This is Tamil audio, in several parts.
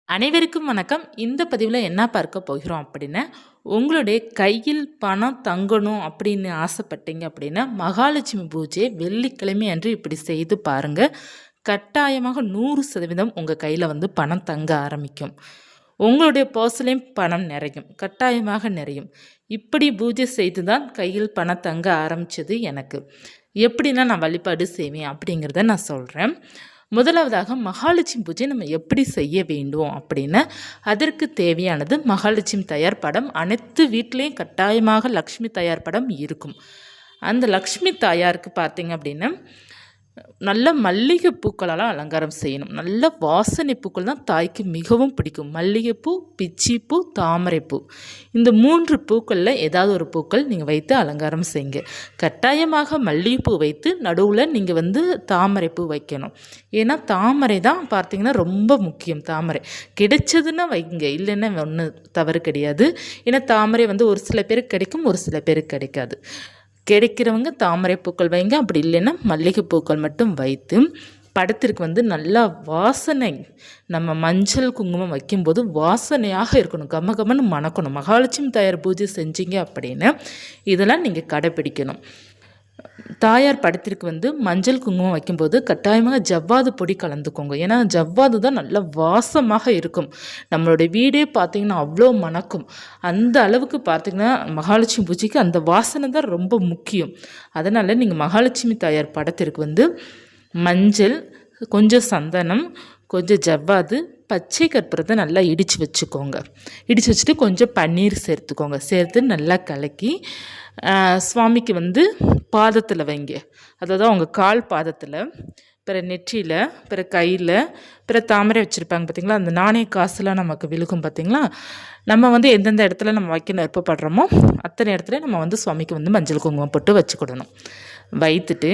அனைவருக்கும் வணக்கம். இந்த பதிவில் என்ன பார்க்க போகிறோம் அப்படின்னா, உங்களுடைய கையில் பணம் தங்கணும் அப்படின்னு ஆசைப்பட்டீங்க அப்படின்னா, மகாலட்சுமி பூஜையை வெள்ளிக்கிழமை அன்று இப்படி செய்து பாருங்க. கட்டாயமாக 100% உங்கள் கையில் பணம் தங்க ஆரம்பிக்கும். உங்களுடைய பர்ஸ்லையும் பணம் நிறையும், கட்டாயமாக நிறையும். இப்படி பூஜை செய்து தான் கையில் பணம் தங்க ஆரம்பித்தது எனக்கு. எப்படின்னா நான் வழிபாடு செய்வேன் அப்படிங்கிறத நான் சொல்கிறேன். முதலாவதாக மகாலட்சுமி பூஜை நம்ம எப்படி செய்ய வேண்டும் அப்படின்னா, அதற்கு தேவையானது மகாலட்சுமி தயார் படம். அனைத்து வீட்லேயும் கட்டாயமாக லக்ஷ்மி தயார் படம் இருக்கும். அந்த லக்ஷ்மி தாயாருக்கு பார்த்தீங்க அப்படின்னா, நல்ல மல்லிகை பூக்களால் அலங்காரம் செய்யணும். நல்ல வாசனை பூக்கள் தான் தாய்க்கு மிகவும் பிடிக்கும். மல்லிகைப்பூ, பிச்சிப்பூ, தாமரைப்பூ, இந்த 3 பூக்களில் ஏதாவது ஒரு பூக்கள் நீங்கள் வைத்து அலங்காரம் செய்யுங்க. கட்டாயமாக மல்லிகைப்பூ வைத்து நடுவில் நீங்கள் தாமரைப்பூ வைக்கணும். ஏன்னா தாமரை தான் பார்த்திங்கன்னா ரொம்ப முக்கியம். தாமரை கிடைச்சதுன்னா வைங்க, இல்லைன்னா ஒன்றும் தவறு கிடையாது. ஏன்னா தாமரை ஒரு சில பேருக்கு கிடைக்கும், ஒரு சில பேருக்கு கிடைக்காது. கிடைக்கிறவங்க தாமரை பூக்கள் வைங்க, அப்படி இல்லைன்னா மல்லிகை பூக்கள் மட்டும் வைத்து படத்திற்கு நல்லா வாசனை, நம்ம மஞ்சள் குங்குமம் வைக்கும்போது வாசனையாக இருக்கணும், கமகமன்னு மணக்கணும். மகாலட்சுமி தாயார் பூஜை செஞ்சீங்க அப்படின்னு இதெல்லாம் நீங்கள் கடைப்பிடிக்கணும். தாயார் படத்திற்கு மஞ்சள் குங்குமம் வைக்கும்போது கட்டாயமாக ஜவ்வாது பொடி கலந்துக்கோங்க. ஏன்னா ஜவ்வாது தான் நல்ல வாசமாக இருக்கும். நம்மளுடைய வீடே பார்த்திங்கன்னா அவ்வளோ மணக்கும். அந்த அளவுக்கு பார்த்திங்கன்னா மகாலட்சுமி பூஜைக்கு அந்த வாசனை தான் ரொம்ப முக்கியம். அதனால் நீங்கள் மகாலட்சுமி தாயார் படத்திற்கு மஞ்சள், கொஞ்சம் சந்தனம், கொஞ்சம் ஜவ்வாது, பச்சை கற்பூரத்தை நல்லா இடித்து வச்சுக்கோங்க. இடித்து வச்சுட்டு கொஞ்சம் பன்னீர் சேர்த்துக்கோங்க. சேர்த்து நல்லா கலக்கி சுவாமிக்கு பாதத்தில் வைங்க. அதாவது அவங்க கால் பாதத்தில், பிற நெற்றியில், பிற கையில், பிற தாமரை வச்சுருப்பாங்க பார்த்திங்களா. அந்த நாணய காசுலாம் நமக்கு விழுகும் பார்த்திங்களா. நம்ம எந்தெந்த இடத்துல நம்ம வைக்கணும் விருப்பப்படுறோமோ அத்தனை இடத்துல நம்ம சுவாமிக்கு மஞ்சள் குங்குமம் போட்டு வச்சுக்கிடணும். வைத்துட்டு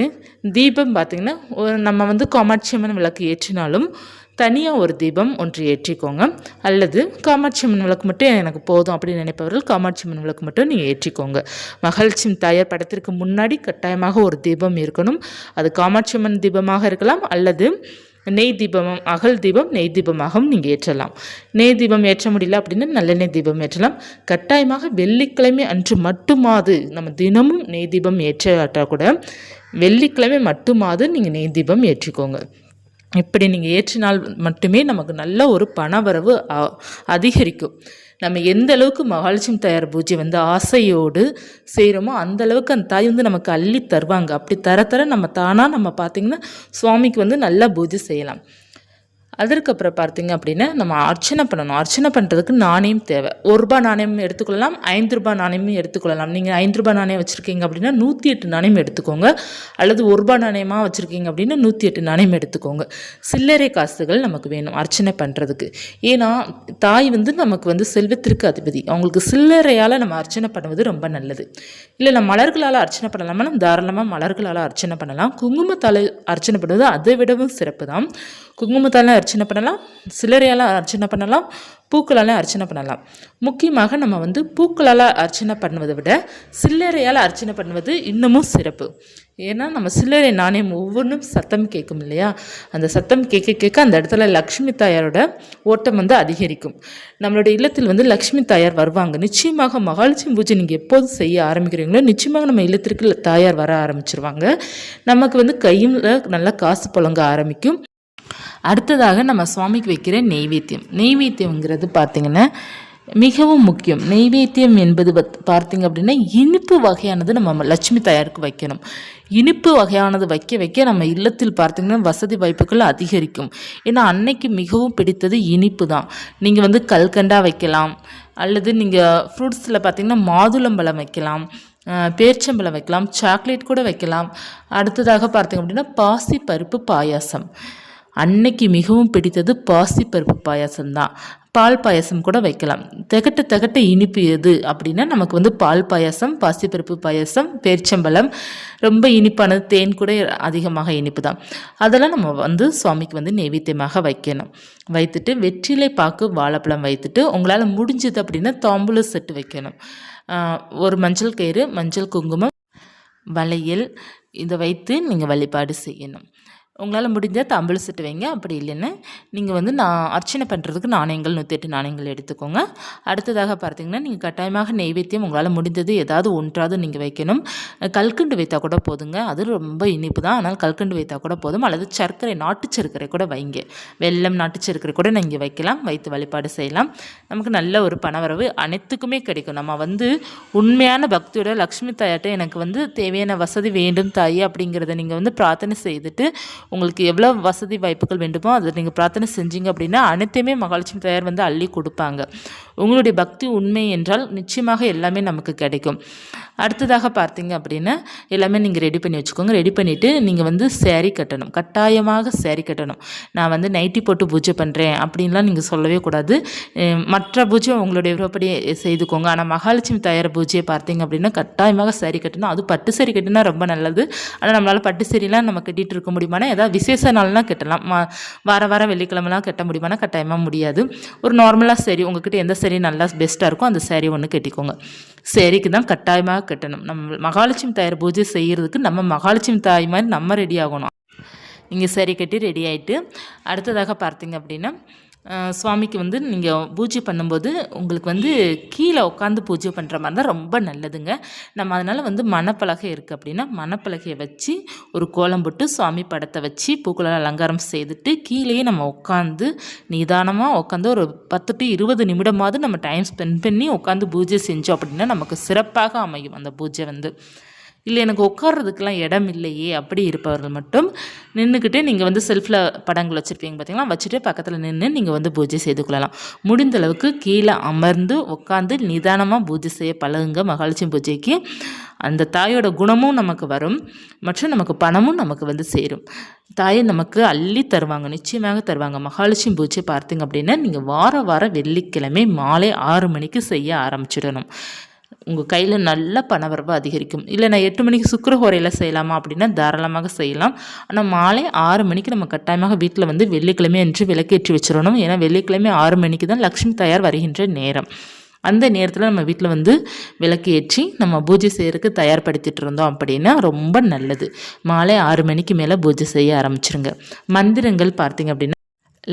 தீபம் பார்த்திங்கன்னா நம்ம காமாட்சி அம்மன் விளக்கு ஏற்றினாலும் தனியாக ஒரு தீபம் ஒன்று ஏற்றிக்கோங்க. அல்லது காமாட்சி அம்மன் விளக்கு மட்டும் எனக்கு போதும் அப்படின்னு நினைப்பவர்கள் காமாட்சி அம்மன் விளக்கு மட்டும் நீங்கள் ஏற்றிக்கோங்க. மகாலட்சுமி தாயார் படத்திற்கு முன்னாடி கட்டாயமாக ஒரு தீபம் இருக்கணும். அது காமாட்சி அம்மன் தீபமாக இருக்கலாம், அல்லது நெய் தீபம், அகல் தீபம், நெய் தீபமாகவும் நீங்கள் ஏற்றலாம். நெய் தீபம் ஏற்ற முடியல அப்படின்னா நல்லெண்ணெய் தீபம் ஏற்றலாம். கட்டாயமாக வெள்ளிக்கிழமை அன்று மட்டுமாது, நம்ம தினமும் நெய் தீபம் ஏற்றாட்டால் கூட வெள்ளிக்கிழமை மட்டுமாது நீங்கள் நெய் தீபம் ஏற்றிக்கோங்க. இப்படி நீங்கள் ஏற்றினால் மட்டுமே நமக்கு நல்ல ஒரு பணவரவு அதிகரிக்கும். நம்ம எந்த அளவுக்கு மகாலட்சுமி தாயார் பூஜை ஆசையோடு செய்கிறோமோ அந்த அளவுக்கு அந்த தாய் நமக்கு அள்ளி தருவாங்க. அப்படி தர நம்ம தானாக நம்ம பார்த்திங்கன்னா சுவாமிக்கு நல்லா பூஜை செய்யலாம். அதற்கப்புறம் பார்த்திங்க அப்படின்னா நம்ம அர்ச்சனை பண்ணணும். அர்ச்சனை பண்ணுறதுக்கு நாணயம் தேவை. 1 ரூபாய் நாணயம் எடுத்துக்கொள்ளலாம், 5 ரூபாய் நாணயமும் எடுத்துக்கொள்ளலாம். நீங்கள் 5 ரூபாய் நாணயம் வச்சுருக்கீங்க அப்படின்னா 108 நாணயம் எடுத்துக்கோங்க. அல்லது 1 ரூபாய் நாணயமாக வச்சுருக்கீங்க அப்படின்னா 108 நாணயம் எடுத்துக்கோங்க. சில்லறை காசுகள் நமக்கு வேணும் அர்ச்சனை பண்ணுறதுக்கு. ஏன்னா தாய் நமக்கு செல்வத்திற்கு அதிபதி. அவங்களுக்கு சில்லறையால் நம்ம அர்ச்சனை பண்ணுவது ரொம்ப நல்லது. இல்லை நம்ம மலர்களால் அர்ச்சனை பண்ணலாமா, நம்ம தாராளமாக மலர்களால் அர்ச்சனை பண்ணலாம். குங்குமத்தால் அர்ச்சனை பண்ணுவது அதை விடவும் சிறப்பு தான். குங்குமத்தால் அர்ச்சனை பண்ணலாம், சில்லறையால் அர்ச்சனை பண்ணலாம், பூக்களால் அர்ச்சனை பண்ணலாம். முக்கியமாக நம்ம பூக்களால் அர்ச்சனை பண்ணுவதை விட சில்லறையால் அர்ச்சனை பண்ணுவது இன்னமும் சிறப்பு. ஏன்னா நம்ம சில்லறை நாணயம் ஒவ்வொன்றும் சத்தம் கேட்கும் இல்லையா. அந்த சத்தம் கேட்க கேட்க அந்த இடத்துல லக்ஷ்மி தாயாரோட ஓட்டம் அதிகரிக்கும். நம்மளுடைய இல்லத்தில் லக்ஷ்மி தாயார் வருவாங்க. நிச்சயமாக மகாலட்சுமி பூஜை நீங்கள் எப்போது செய்ய ஆரம்பிக்கிறீங்களோ நிச்சயமாக நம்ம இல்லத்திற்கு தாயார் வர ஆரம்பிச்சிருவாங்க. நமக்கு கையில் நல்லா காசு புழங்க ஆரம்பிக்கும். அடுத்ததாக நம்ம சுவாமிக்கு வைக்கிற நெய்வேத்தியம். நெய்வேத்தியங்கிறது பார்த்திங்கன்னா மிகவும் முக்கியம். நெய்வேத்தியம் என்பது பார்த்திங்க அப்படின்னா இனிப்பு வகையானது நம்ம லட்சுமி தாயாருக்கு வைக்கணும். இனிப்பு வகையானது வைக்க வைக்க நம்ம இல்லத்தில் பார்த்திங்கன்னா வசதி வாய்ப்புகள் அதிகரிக்கும். ஏன்னா அன்னைக்கு மிகவும் பிடித்தது இனிப்பு தான். நீங்கள் கல்கண்டா வைக்கலாம், அல்லது நீங்கள் ஃப்ரூட்ஸில் பார்த்திங்கன்னா மாதுளம்பழம் வைக்கலாம், பேர்ச்சம்பழம் வைக்கலாம், சாக்லேட் கூட வைக்கலாம். அடுத்ததாக பார்த்திங்க அப்படின்னா பாசி பருப்பு பாயாசம். அன்னைக்கு மிகவும் பிடித்தது பாசிப்பருப்பு பாயாசம்தான். பால் பாயாசம் கூட வைக்கலாம். திகட்ட இனிப்பு எது அப்படின்னா நமக்கு பால் பாயாசம், பாசிப்பருப்பு பாயாசம், பேர்ச்சம்பழம், ரொம்ப இனிப்பானது தேன் கூட அதிகமாக இனிப்பு தான். அதெல்லாம் நம்ம சுவாமிக்கு நைவேத்தியமாக வைக்கணும். வைத்துட்டு வெற்றிலை பாக்கு வாழைப்பழம் வைத்துட்டு உங்களால் முடிஞ்சது அப்படின்னா தாம்பூல செட்டு வைக்கணும். ஒரு மஞ்சள் கயிறு, மஞ்சள் குங்குமம், வளையல், இதை வைத்து நீங்கள் வழிபாடு செய்யணும். உங்களால் முடிஞ்சால் தாம்பூல செட்டு வைங்க. அப்படி இல்லைன்னா நீங்கள் வந்து நான் அர்ச்சனை பண்ணுறதுக்கு நாணயங்கள் 108 நாணயங்கள் எடுத்துக்கோங்க. அடுத்ததாக பார்த்தீங்கன்னா நீங்கள் கட்டாயமாக நெய்வேத்தியம் உங்களால் முடிந்தது ஏதாவது ஒன்றாவது நீங்கள் வைக்கணும். கல்கண்டு வைத்தா கூட போதுங்க. அது ரொம்ப இனிப்பு தான். ஆனால் கல்கண்டு வைத்தா கூட போதும். அல்லது சர்க்கரை, நாட்டு சர்க்கரை கூட வைங்க. வெல்லம், நாட்டு சர்க்கரை கூட நீங்கள் வைக்கலாம். வைத்து வழிபாடு செய்யலாம். நமக்கு நல்ல ஒரு பணவரவு அனைத்துக்குமே கிடைக்கும். நம்ம வந்து உண்மையான பக்தியோட லக்ஷ்மி தாயாட்ட எனக்கு வந்து தேவையான வசதி வேண்டும் தாயே அப்படிங்கிறத நீங்கள் வந்து பிரார்த்தனை செய்துட்டு உங்களுக்கு எவ்வளோ வசதி வாய்ப்புகள் வேண்டுமோ அதை நீங்கள் பிரார்த்தனை செஞ்சீங்க அப்படின்னா அனைத்தையுமே மகாலட்சுமி தாயார் வந்து அள்ளி கொடுப்பாங்க. உங்களுடைய பக்தி உண்மை என்றால் நிச்சயமாக எல்லாமே நமக்கு கிடைக்கும். அடுத்ததாக பார்த்தீங்க அப்படின்னா எல்லாமே நீங்கள் ரெடி பண்ணி வச்சுக்கோங்க. ரெடி பண்ணிவிட்டு நீங்கள் வந்து சேரீ கட்டணும். கட்டாயமாக சேரீ கட்டணும். நான் வந்து நைட்டி போட்டு பூஜை பண்ணுறேன் அப்படின்லாம் நீங்கள் சொல்லவே கூடாது. மற்ற பூஜை உங்களுடைய விருப்பப்படி செய்துக்கோங்க. ஆனால் மகாலட்சுமி தாயார் பூஜையை பார்த்தீங்க அப்படின்னா கட்டாயமாக சேரீ கட்டணும். அது பட்டு சேரீ கட்டினா ரொம்ப நல்லது. ஆனால் நம்மளால் பட்டு சேரீலாம் நம்ம கட்டிகிட்டு இருக்க முடியுமானா ஏதாவது விசேஷ நாள்லாம் கட்டலாம். வார வெள்ளிக்கிழமெல்லாம் கட்ட முடியுமானா கட்டாயமாக முடியாது. ஒரு நார்மலாக சேரீ உங்கள்கிட்ட எந்த சேரீ நல்லா பெஸ்ட்டாக இருக்கோ அந்த சேரீ ஒன்று கட்டிக்கோங்க. சேரீக்கு தான் கட்டாயமாக கட்டணும். நம்ம மகாலட்சுமி தாயார் பூஜை செய்கிறதுக்கு நம்ம மகாலட்சுமி தாய் மாதிரி நம்ம ரெடி ஆகணும். நீங்கள் சேரீ கட்டி ரெடி ஆகிட்டு அடுத்ததாக பார்த்தீங்க அப்படின்னா சுவாமிக்கு வந்து நீங்கள் பூஜை பண்ணும்போது உங்களுக்கு வந்து கீழே உட்காந்து பூஜை பண்ணுற மாதிரி தான் ரொம்ப நல்லதுங்க. நம்ம அதனால் வந்து மணப்பலகை இருக்குது அப்படின்னா மணப்பலகையை வச்சு ஒரு கோலம் போட்டு சுவாமி படத்தை வச்சு பூக்களால் அலங்காரம் செய்துட்டு கீழேயே நம்ம உட்காந்து நிதானமாக உட்காந்து ஒரு 10 to 20 நிமிடமாவது நம்ம டைம் ஸ்பெண்ட் பண்ணி உட்காந்து பூஜை செஞ்சோம் அப்படின்னா நமக்கு சிறப்பாக அமையும் அந்த பூஜை வந்து. இல்லை எனக்கு உட்கார்றதுக்கெலாம் இடம் இல்லையே அப்படி இருப்பவர்கள் மட்டும் நின்றுக்கிட்டே நீங்கள் வந்து செல்ஃபில் படங்கள் வச்சுருப்பீங்க பார்த்தீங்களா, வச்சுட்டு பக்கத்தில் நின்று நீங்கள் வந்து பூஜை செய்து கொள்ளலாம். முடிந்த அளவுக்கு கீழே அமர்ந்து உட்காந்து நிதானமாக பூஜை செய்ய பழகுங்க. மகாலட்சுமி பூஜைக்கு அந்த தாயோட குணமும் நமக்கு வரும் மற்றும் நமக்கு பணமும் நமக்கு வந்து சேரும். தாயை நமக்கு அள்ளி தருவாங்க, நிச்சயமாக தருவாங்க. மகாலட்சுமி பூஜை பார்த்தீங்க அப்படின்னா நீங்கள் வார வெள்ளிக்கிழமை மாலை 6 மணிக்கு செய்ய ஆரம்பிச்சிடணும். உங்கள் கையில் நல்ல பணவரவு அதிகரிக்கும். இல்லை நான் 8 மணிக்கு சுக்கிரஹோரையில் செய்யலாமா அப்படின்னா தாராளமாக செய்யலாம். ஆனால் மாலை 6 மணிக்கு நம்ம கட்டாயமாக வீட்டில் வந்து வெள்ளிக்கிழமை என்று விளக்கேற்றி வச்சிடணும். ஏன்னா வெள்ளிக்கிழமை 6 மணிக்கு தான் லக்ஷ்மி தாயார் வருகின்ற நேரம். அந்த நேரத்தில் நம்ம வீட்டில் வந்து விளக்கு ஏற்றி நம்ம பூஜை செய்கிறதுக்கு தயார்படுத்திட்டு இருந்தோம் அப்படின்னா ரொம்ப நல்லது. மாலை 6 மணிக்கு மேலே பூஜை செய்ய ஆரம்பிச்சிருங்க. மந்திரங்கள் பார்த்தீங்க அப்படின்னா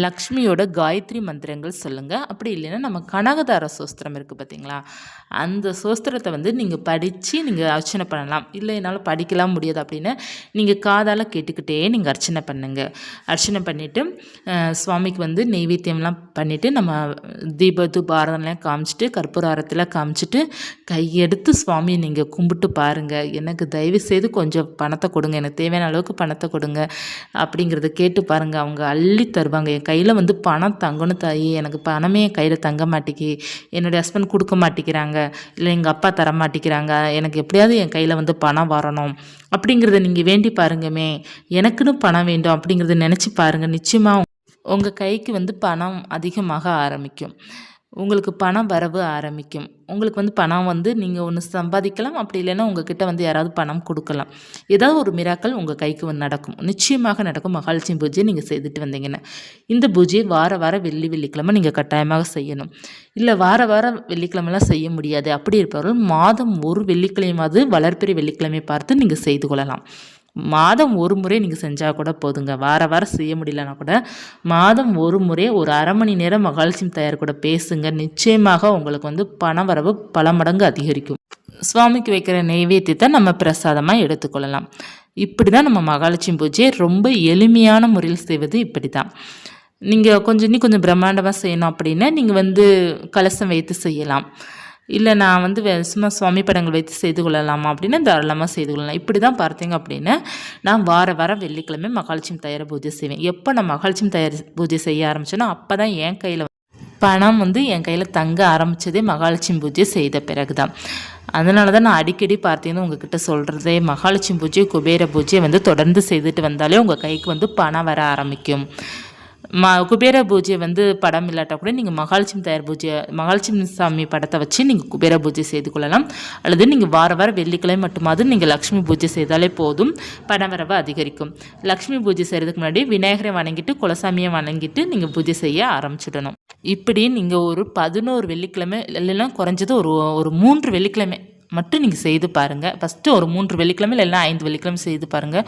லக்ஷ்மியோட காயத்ரி மந்திரங்கள் சொல்லுங்கள். அப்படி இல்லைன்னா நம்ம கனகதார சோஸ்திரம் இருக்குது பார்த்தீங்களா, அந்த சோஸ்திரத்தை வந்து நீங்கள் படித்து நீங்கள் அர்ச்சனை பண்ணலாம். இல்லை என்னால் படிக்கலாம் முடியாது அப்படின்னா நீங்கள் காதால் கேட்டுக்கிட்டே நீங்கள் அர்ச்சனை பண்ணுங்கள். அர்ச்சனை பண்ணிவிட்டு சுவாமிக்கு வந்து நெய்வேத்தியம்லாம் பண்ணிவிட்டு நம்ம தூபாரதெல்லாம் காமிச்சிட்டு கற்பூரத்தில் காமிச்சிட்டு கையெடுத்து சுவாமியை நீங்கள் கும்பிட்டு பாருங்கள். எனக்கு தயவு செய்து கொஞ்சம் பணத்தை கொடுங்க, எனக்கு தேவையான அளவுக்கு பணத்தை கொடுங்க அப்படிங்கிறத கேட்டு பாருங்கள். அவங்க அள்ளி தருவாங்க. என் கையில் வந்து பணம் தங்கணும் தாயி, எனக்கு பணமே என் கையில் தங்க மாட்டேங்கி, என்னுடைய ஹஸ்பண்ட் கொடுக்க மாட்டேங்கிறாங்க, இல்லை எங்கள் அப்பா தர மாட்டேங்கிறாங்க, எனக்கு எப்படியாவது என் கையில் வந்து பணம் வரணும் அப்படிங்கிறத நீங்கள் வேண்டி பாருங்கமே. எனக்குன்னு பணம் வேண்டும் அப்படிங்கிறத நினச்சி பாருங்கள். நிச்சயமாக உங்கள் கைக்கு வந்து பணம் அதிகமாக ஆரம்பிக்கும். உங்களுக்கு பணம் வரவு ஆரம்பிக்கும். உங்களுக்கு வந்து பணம் வந்து நீங்கள் ஒன்று சம்பாதிக்கலாம். அப்படி இல்லைன்னா உங்கள்கிட்ட வந்து யாராவது பணம் கொடுக்கலாம். ஏதாவது ஒரு மிராக்கள் உங்கள் கைக்கு வந்து நடக்கும், நிச்சயமாக நடக்கும். மகாலட்சுமி பூஜையை நீங்கள் செய்துட்டு வந்தீங்கன்னா இந்த பூஜையை வார வெள்ளிக்கிழமை நீங்கள் கட்டாயமாக செய்யணும். இல்லை வார வெள்ளிக்கிழமெல்லாம் செய்ய முடியாது அப்படி இருப்பவர்கள் மாதம் ஒரு வெள்ளிக்கிழமையாவது வளர்பிறை வெள்ளிக்கிழமை பார்த்து நீங்கள் செய்து கொள்ளலாம். மாதம் ஒரு முறை நீங்கள் செஞ்சால் கூட போதுங்க. வாரம் செய்ய முடியலன்னா கூட மாதம் ஒரு முறை ஒரு அரை மணி நேரம் மகாலட்சுமி தாயார் கூட பேசுங்க. நிச்சயமாக உங்களுக்கு வந்து பண வரவு பல மடங்கு அதிகரிக்கும். சுவாமிக்கு வைக்கிற நெய்வேத்தியத்தை நம்ம பிரசாதமாக எடுத்துக்கொள்ளலாம். இப்படி தான் நம்ம மகாலட்சுமி பூஜையை ரொம்ப எளிமையான முறையில் செய்வது இப்படி தான். நீங்கள் இன்னும் கொஞ்சம் பிரம்மாண்டமாக செய்யணும் அப்படின்னா நீங்கள் வந்து கலசம் வைத்து செய்யலாம். இல்லை நான் வந்து சும்மா சுவாமி படங்கள் வைத்து செய்து கொள்ளலாமா அப்படின்னா தாராளமாக செய்து கொள்ளலாம். இப்படி தான் பார்த்தீங்க அப்படின்னா நான் வார வெள்ளிக்கிழமை மகாலட்சுமி தாயார் பூஜை செய்வேன். எப்போ நான் மகாலட்சுமி தாயார் பூஜை செய்ய ஆரம்பித்தேன்னா அப்போ தான் என் கையில் பணம் வந்து என் கையில் தங்க ஆரம்பித்ததே மகாலட்சுமி பூஜை செய்த பிறகு தான். அதனால தான் நான் அடிக்கடி பார்த்தீங்கன்னா உங்ககிட்ட சொல்கிறதே, மகாலட்சுமி பூஜை குபேர பூஜையை வந்து தொடர்ந்து செய்துட்டு வந்தாலே உங்கள் கைக்கு வந்து பணம் வர ஆரம்பிக்கும். குபேர பூஜை வந்து படம் இல்லாட்டா கூட நீங்கள் மகாலட்சுமி தாயார் பூஜை, மகாலட்சுமி சாமி படத்தை வச்சு நீங்கள் குபேர பூஜை செய்து கொள்ளலாம். அல்லது நீங்கள் வார வெள்ளிக்கிழமை மட்டுமாவது நீங்கள் லக்ஷ்மி பூஜை செய்தாலே போதும், பணவரவு அதிகரிக்கும். லக்ஷ்மி பூஜை செய்கிறதுக்கு முன்னாடி விநாயகரை வணங்கிட்டு குலசாமியை வணங்கிட்டு நீங்கள் பூஜை செய்ய ஆரம்பிச்சிடணும். இப்படி நீங்கள் ஒரு 11 வெள்ளிக்கிழமை இல்லைன்னா குறைஞ்சது ஒரு 3 வெள்ளிக்கிழமை மட்டும் நீங்கள் செய்து பாருங்கள். ஃபஸ்ட்டு ஒரு 3 வெள்ளிக்கிழமை இல்லைன்னா 5 வெள்ளிக்கிழமை செய்து பாருங்கள்.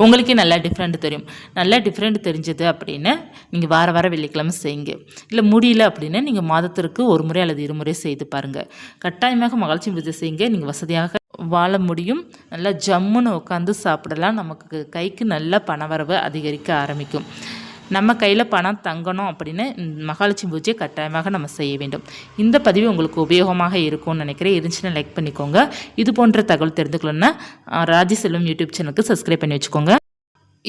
உங்களுக்கே நல்லா டிஃப்ரெண்ட் தெரியும். நல்லா டிஃப்ரெண்ட் தெரிஞ்சது அப்படின்னா நீங்கள் வார வெள்ளிக்கிழமை செய்யுங்க. இல்லை முடியல அப்படின்னா நீங்கள் மாதத்திற்கு ஒரு முறை அல்லது 2 முறை செய்து பாருங்கள். கட்டாயமாக மகாலட்சுமி பூஜை செய்யுங்க. நீங்கள் வசதியாக வாழ முடியும். நல்லா ஜம்முன்னு உட்காந்து சாப்பிடலாம். நமக்கு கைக்கு நல்ல பணவரவு அதிகரிக்க ஆரம்பிக்கும். நம்ம கையில் பணம் தங்கணும் அப்படின்னு மகாலட்சுமி பூஜையை கட்டாயமாக நம்ம செய்ய வேண்டும். இந்த பதிவு உங்களுக்கு உபயோகமாக இருக்கும்னு நினைக்கிறேன். இருந்துச்சுன்னா லைக் பண்ணிக்கோங்க. இது போன்ற தகவல் தெரிந்துக்கணுன்னா ராஜி செல்வம் யூடியூப் சேனலுக்கு சப்ஸ்கிரைப் பண்ணி வச்சுக்கோங்க.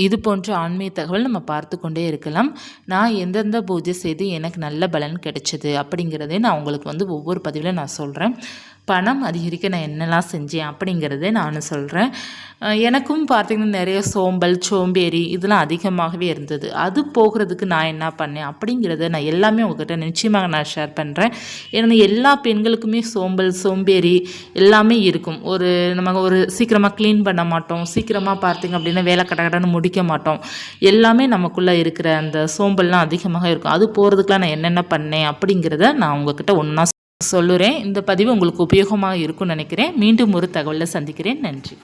இது போன்ற ஆன்மீக தகவல் நம்ம பார்த்து கொண்டே இருக்கலாம். நான் எந்தெந்த பூஜை செய்து எனக்கு நல்ல பலன் கிடைச்சது அப்படிங்கிறதே நான் உங்களுக்கு ஒவ்வொரு பதிவில் நான் சொல்கிறேன். பணம் அதிகரிக்க நான் என்னெல்லாம் செஞ்சேன் அப்படிங்கிறதே நான் சொல்கிறேன். எனக்கும் பார்த்திங்கன்னா நிறைய சோம்பல் சோம்பேறி இதெல்லாம் அதிகமாகவே இருந்தது. அது போகிறதுக்கு நான் என்ன பண்ணேன் அப்படிங்கிறத நான் எல்லாமே உங்கள்கிட்ட நிச்சயமாக நான் ஷேர் பண்ணுறேன். ஏன்னா எல்லா பெண்களுக்குமே சோம்பல் சோம்பேறி எல்லாமே இருக்கும். நம்ம ஒரு சீக்கிரமாக க்ளீன் பண்ண மாட்டோம். சீக்கிரமாக பார்த்திங்க அப்படின்னா வேலை கடகடன்னு முடிக்க மாட்டோம். எல்லாமே நமக்குள்ளே இருக்கிற அந்த சோம்பல்லாம் அதிகமாக இருக்கும். அது போகிறதுக்குலாம் நான் என்னென்ன பண்ணேன் அப்படிங்கிறத நான் உங்கள்கிட்ட ஒன்றா சொல்லுறேன். இந்த பதிவு உங்களுக்கு உபயோகமாக இருக்கும்னு நினைக்கிறேன். மீண்டும் ஒரு தகவலில் சந்திக்கிறேன். நன்றி.